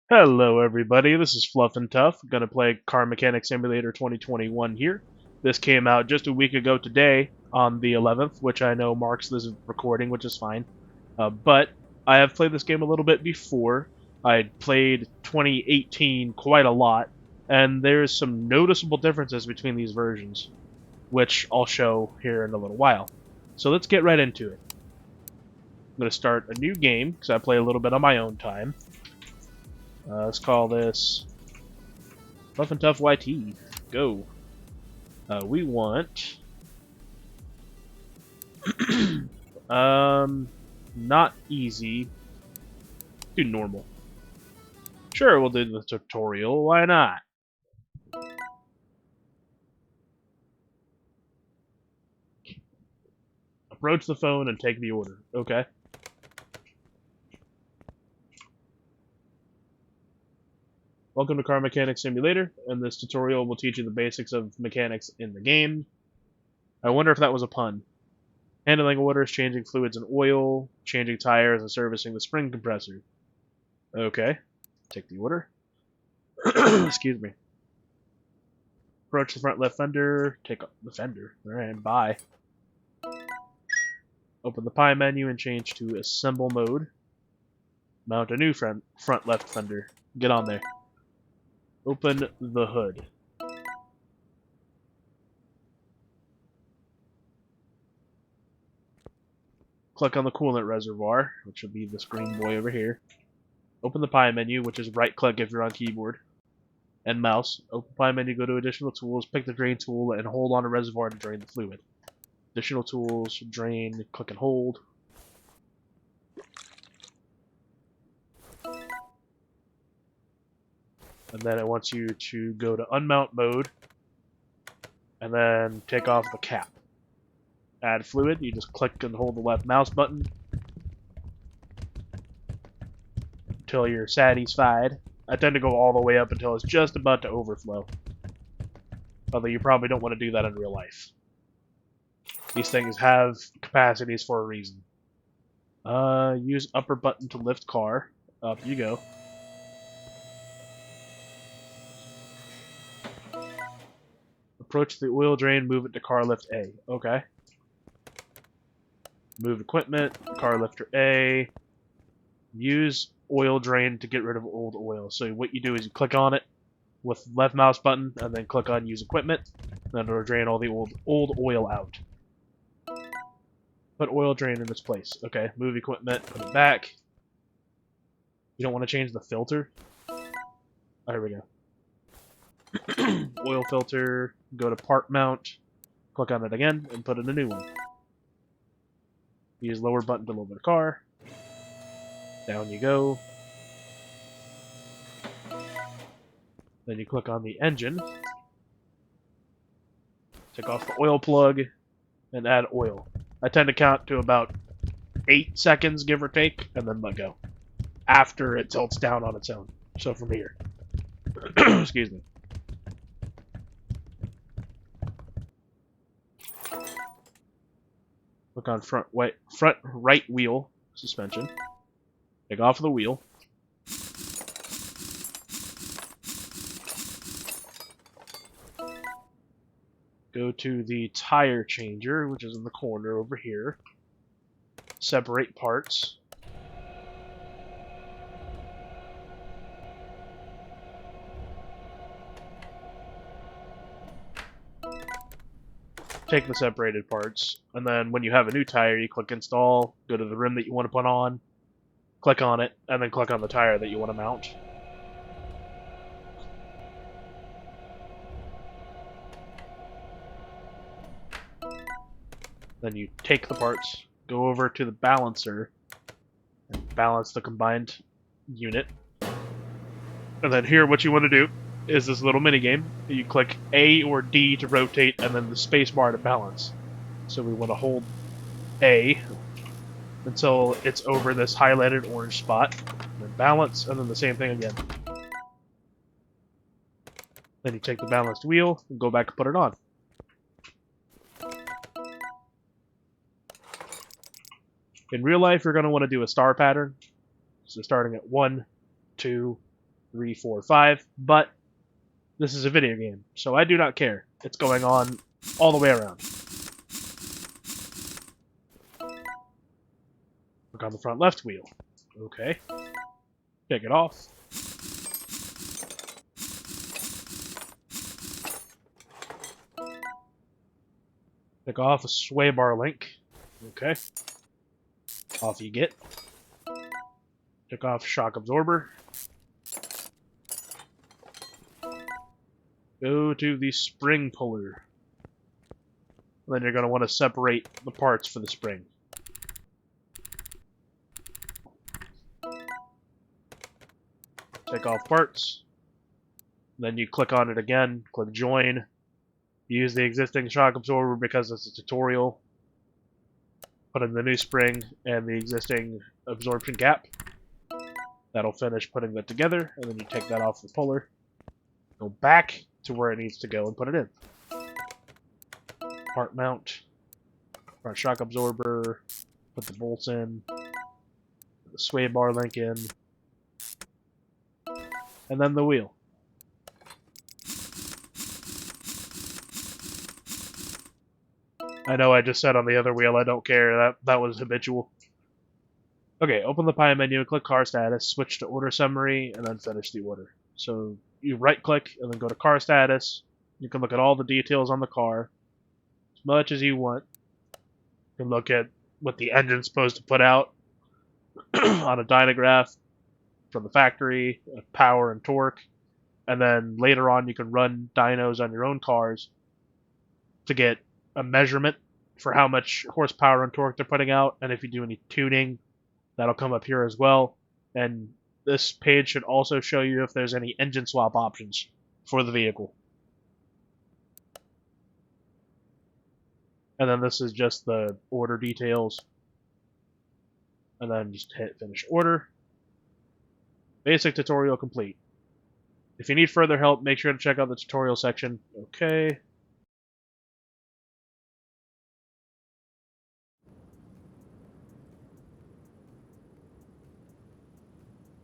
Hello everybody, this is FluffnTough. Gonna play Car Mechanic Simulator 2021 here. This came out just a week ago today on the 11th, which I know marks this recording, which is fine. But I have played this game a little bit before. I played 2018 quite a lot, and there's some noticeable differences between these versions, which I'll show here in a little while. So let's get right into it. I'm gonna start a new game, because I play a little bit on my own time. Let's call this FluffnTough YT. Go. We want not easy. Do normal. Sure, we'll do the tutorial. Why not? Approach the phone and take the order. Okay. Welcome to Car Mechanic Simulator, and this tutorial will teach you the basics of mechanics in the game. I wonder if that was a pun. Handling orders, changing fluids and oil, changing tires, and servicing the spring compressor. Okay. Take the order. Excuse me. Approach the front left fender, take off the fender. Alright, bye. Open the pie menu and change to assemble mode. Mount a new front left fender. Get on there. Open the hood. Click on the coolant reservoir, which will be this green boy over here. Open the pie menu, which is right click if you're on keyboard, and mouse. Open pie menu, go to additional tools, pick the drain tool, and hold on a reservoir to drain the fluid. Additional tools, drain, click and hold. And then it wants you to go to unmount mode, and then take off the cap. Add fluid, you just click and hold the left mouse button until you're satisfied. I tend to go all the way up until it's just about to overflow. Although you probably don't want to do that in real life. These things have capacities for a reason. Use upper button to lift car. Up you go. Approach the oil drain, move it to car lift A. Okay. Move equipment, car lifter A. Use oil drain to get rid of old oil. So what you do is you click on it with left mouse button and then click on use equipment. Then it'll drain all the old oil out. Put oil drain in its place. Okay, move equipment, put it back. You don't want to change the filter? There we go. Oil filter, go to part mount, click on it again, and put in a new one. Use lower button to lower the car. Down you go. Then you click on the engine. Take off the oil plug and add oil. I tend to count to about 8 seconds, give or take, and then let go. After it tilts down on its own. So from here. Excuse me. Click on front right wheel suspension. Take off the wheel. Go to the tire changer, which is in the corner over here. Separate parts. Take the separated parts, and then when you have a new tire, you click install, go to the rim that you want to put on, click on it, and then click on the tire that you want to mount. Then you take the parts, go over to the balancer, and balance the combined unit. And then here what you want to do is this little mini game. You click A or D to rotate, and then the space bar to balance. So we want to hold A until it's over this highlighted orange spot, and then balance, and then the same thing again. Then you take the balanced wheel and go back and put it on. In real life, you're going to want to do a star pattern. So starting at 1, 2, 3, 4, 5, but this is a video game, so I do not care. It's going on all the way around. Look on the front left wheel. Okay. Take it off. Take off a sway bar link. Okay. Off you get. Take off shock absorber. Go to the spring puller. Then you're going to want to separate the parts for the spring. Take off parts. Then you click on it again, click join. Use the existing shock absorber because it's a tutorial. Put in the new spring and the existing absorption cap. That'll finish putting that together, and then you take that off the puller. Go back to where it needs to go and put it in. Part mount. Front shock absorber. Put the bolts in. Put the sway bar link in. And then the wheel. I know I just said on the other wheel I don't care. That was habitual. Okay, open the pie menu and click car status, switch to order summary, and then finish the order. So you right click and then go to car status. You can look at all the details on the car as much as you want. You can look at what the engine's supposed to put out on a dynograph from the factory, power and torque, and then later on you can run dynos on your own cars to get a measurement for how much horsepower and torque they're putting out, and if you do any tuning, that'll come up here as well. And this page should also show you if there's any engine swap options for the vehicle. And then this is just the order details. And then just hit finish order. Basic tutorial complete. If you need further help, make sure to check out the tutorial section. Okay.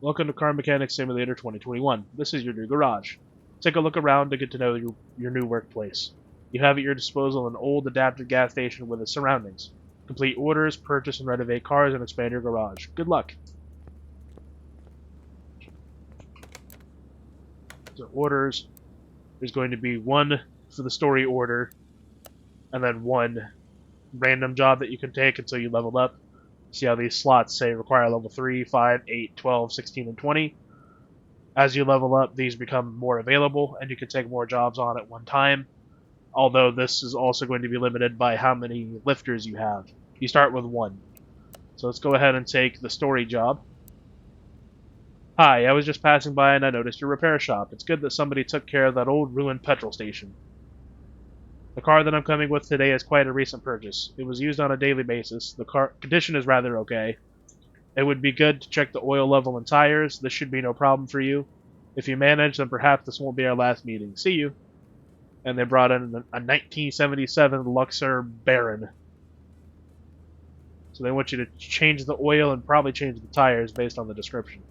Welcome to Car Mechanics Simulator 2021. This is your new garage. Take a look around to get to know your new workplace. You have at your disposal an old adapted gas station with its surroundings. Complete orders, purchase and renovate cars, and expand your garage. Good luck. So orders, there's going to be one for the story order, and then one random job that you can take until you level up. See how these slots say require level 3, 5, 8, 12, 16, and 20. As you level up, these become more available, and you can take more jobs on at one time. Although this is also going to be limited by how many lifters you have. You start with 1. So let's go ahead and take the story job. Hi, I was just passing by and I noticed your repair shop. It's good that somebody took care of that old ruined petrol station. The car that I'm coming with today is quite a recent purchase. It was used on a daily basis. The car condition is rather okay. It would be good to check the oil level and tires. This should be no problem for you. If you manage, then perhaps this won't be our last meeting. See you. And they brought in a 1977 Luxor Baron. So they want you to change the oil and probably change the tires based on the description.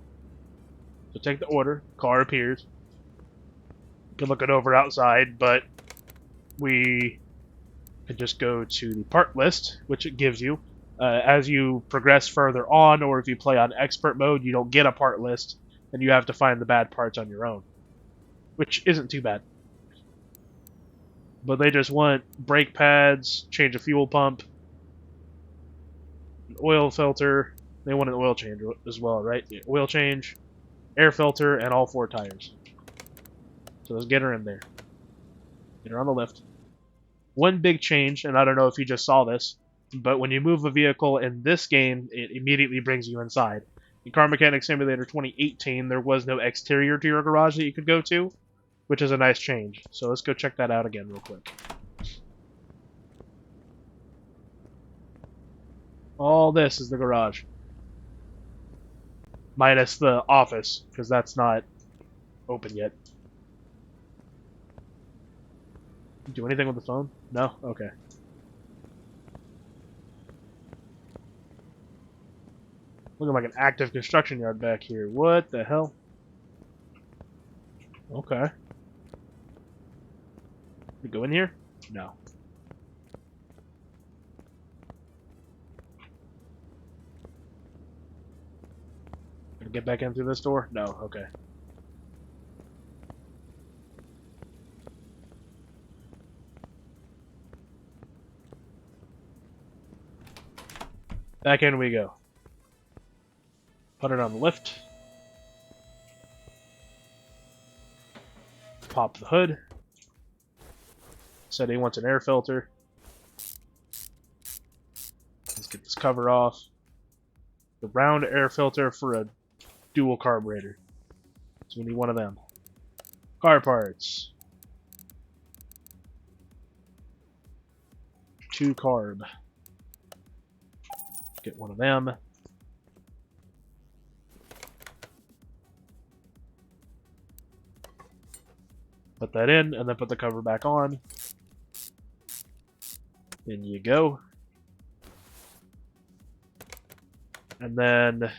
So take the order. Car appears. You can look it over outside, but we can just go to the part list, which it gives you. As you progress further on, or if you play on expert mode, you don't get a part list, and you have to find the bad parts on your own, which isn't too bad. But they just want brake pads, change a fuel pump, an oil filter. They want an oil change as well, right? The oil change, air filter, and all 4 tires. So let's get her in there. Get her on the lift. One big change, and I don't know if you just saw this, but when you move a vehicle in this game, it immediately brings you inside. In Car Mechanics Simulator 2018, there was no exterior to your garage that you could go to, which is a nice change. So let's go check that out again real quick. All this is the garage. Minus the office, because that's not open yet. Do anything with the phone? No? Okay. Looking like an active construction yard back here. What the hell? Okay. We go in here? No. Gonna get back in through this door? No, okay. Back in we go. Put it on the lift. Pop the hood. Said he wants an air filter. Let's get this cover off. The round air filter for a dual carburetor. So we need one of them. Car parts. 2 carb. Get one of them. Put that in, and then put the cover back on. In you go. And then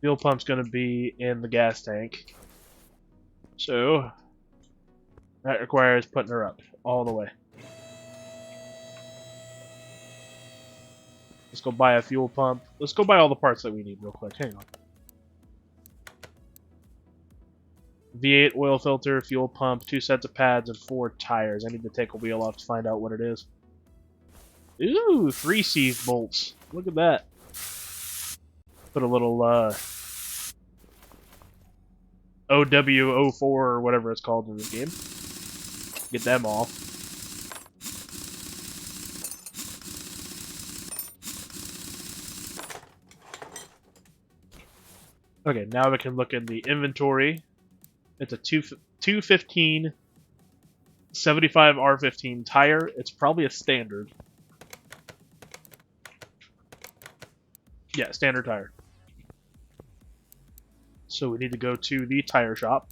fuel pump's going to be in the gas tank. So that requires putting her up all the way. Let's go buy a fuel pump. Let's go buy all the parts that we need real quick. Hang on. V8 oil filter, fuel pump, 2 sets of pads, and 4 tires. I need to take a wheel off to find out what it is. Ooh, 3 seized bolts. Look at that. Put a little OW04 or whatever it's called in this game. Get them off. Okay, now we can look in the inventory. It's a 215 75 R15 tire. It's probably a standard. Yeah, standard tire. So we need to go to the tire shop,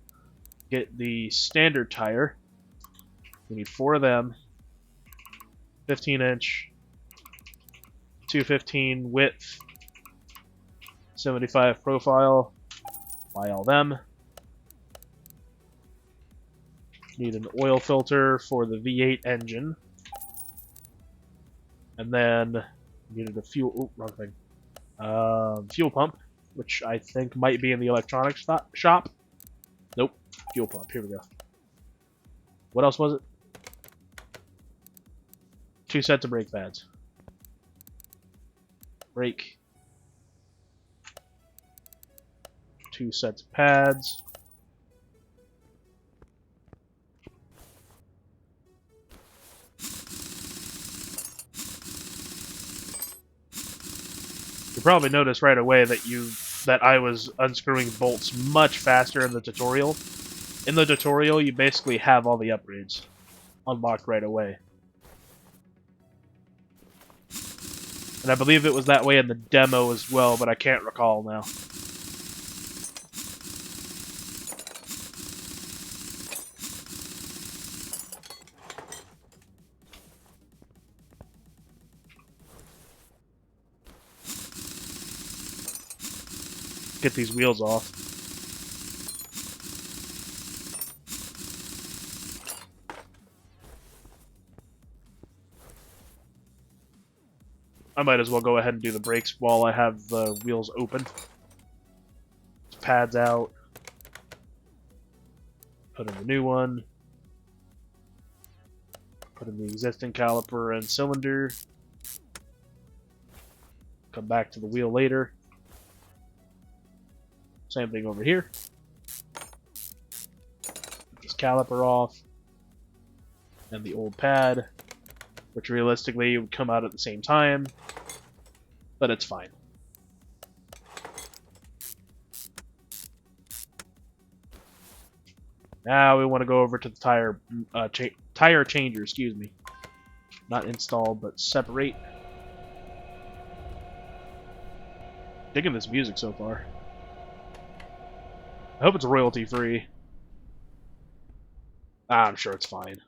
get the standard tire. We need 4 of them. 15-inch, 215 width, 75 profile. Buy all them. Need an oil filter for the V8 engine. And then needed a fuel. Oh, wrong thing. Fuel pump, which I think might be in the electronics shop. Nope. Fuel pump. Here we go. What else was it? 2 sets of brake pads. Brake. 2 sets of pads. You probably noticed right away that I was unscrewing bolts much faster in the tutorial. In the tutorial, you basically have all the upgrades unlocked right away. And I believe it was that way in the demo as well, but I can't recall now. Get these wheels off. I might as well go ahead and do the brakes while I have the wheels open. Pads out. Put in the new one. Put in the existing caliper and cylinder. Come back to the wheel later. Same thing over here. Get this caliper off. And the old pad, which realistically would come out at the same time. But it's fine. Now we want to go over to the tire changer, excuse me. Not install, but separate. Digging this music so far. I hope it's royalty free. I'm sure it's fine.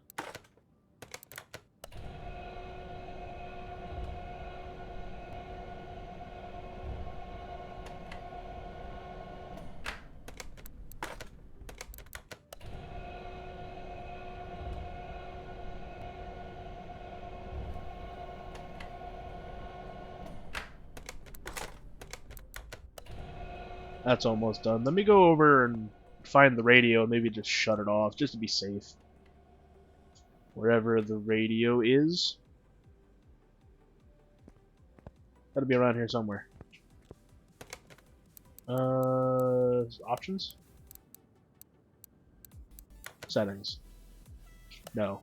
That's almost done. Let me go over and find the radio and maybe just shut it off just to be safe. Wherever the radio is. Gotta be around here somewhere. Options? Settings. No.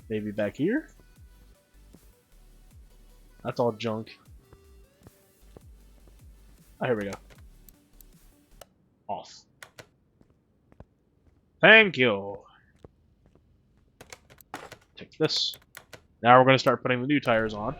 Maybe back here? That's all junk. Oh, here we go. Off. Thank you. Take this. Now we're going to start putting the new tires on.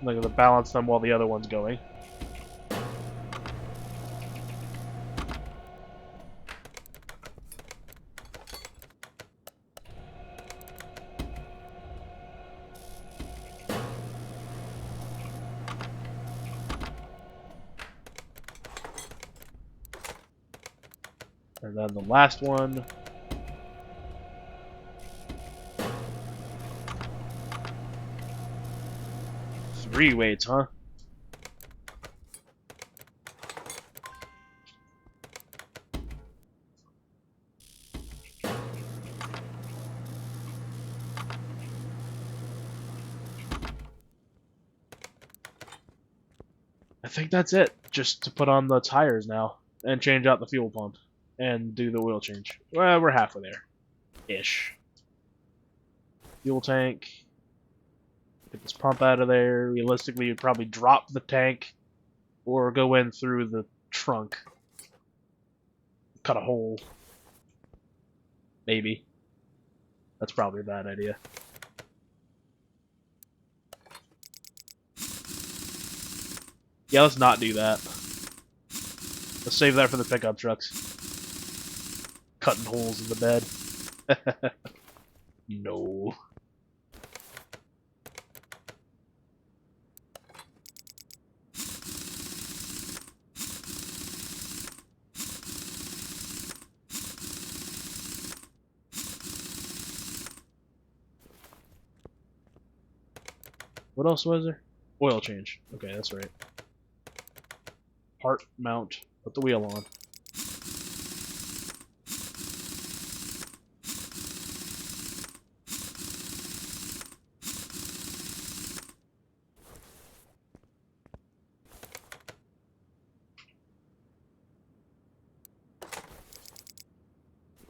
I'm going to balance them while the other one's going. And then the last one. Three weights, huh? I think that's it. Just to put on the tires now. And change out the fuel pump. And do the oil change. Well, we're halfway there. Ish. Fuel tank. Get this pump out of there. Realistically, you'd probably drop the tank. Or go in through the trunk. Cut a hole. Maybe. That's probably a bad idea. Yeah, let's not do that. Let's save that for the pickup trucks. Cutting holes in the bed. No. What else was there? Oil change. Okay, that's right. Part mount. Put the wheel on.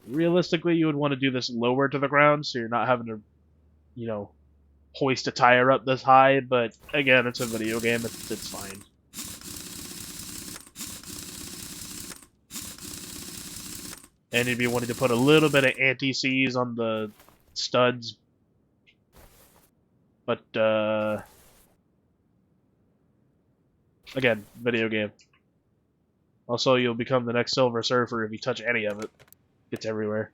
Realistically, you would want to do this lower to the ground, so you're not having to, you know, hoist a tire up this high, but again, it's a video game, it's fine. And you'd be wanting to put a little bit of anti-seize on the studs, but, again, video game. Also, you'll become the next Silver Surfer if you touch any of it. Gets everywhere.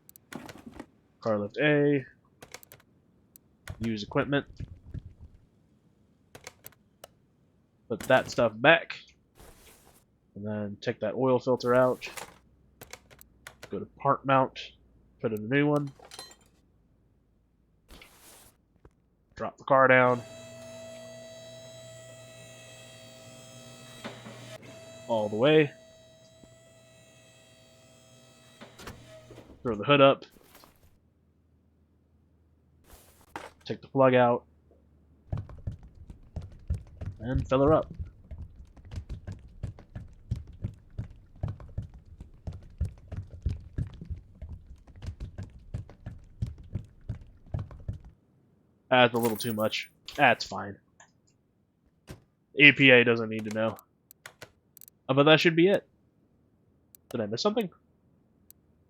Car lift A. Use equipment. Put that stuff back. And then take that oil filter out. Go to part mount. Put in a new one. Drop the car down. All the way. Throw the hood up. Take the plug out. And fill her up. That's a little too much. That's fine. EPA doesn't need to know. But that should be it. Did I miss something?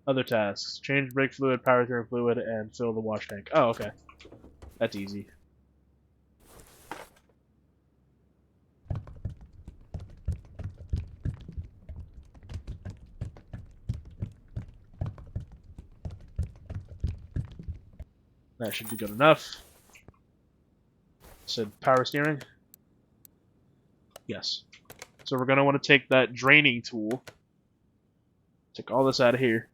Other tasks. Change brake fluid, powertrain fluid, and fill the wash tank. Oh, okay. That's easy. That should be good enough. Said power steering? Yes. So we're going to want to take that draining tool, take all this out of here,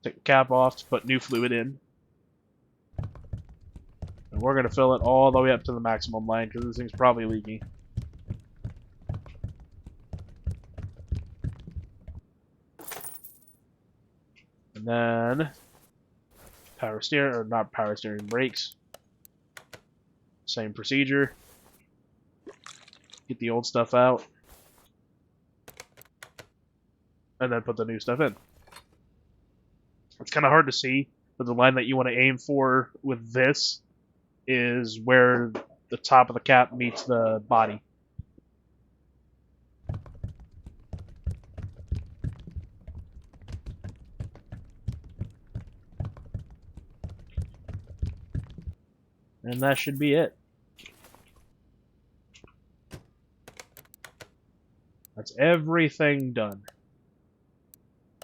take the cap off to put new fluid in, and we're going to fill it all the way up to the maximum line because this thing's probably leaking. And then power steering, or not power steering, brakes. Same procedure. Get the old stuff out. And then put the new stuff in. It's kind of hard to see, but the line that you want to aim for with this is where the top of the cap meets the body. And that should be it. That's everything done.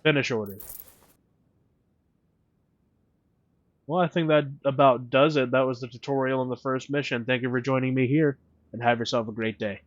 Finish order. Well, I think that about does it. That was the tutorial on the first mission. Thank you for joining me here, and have yourself a great day.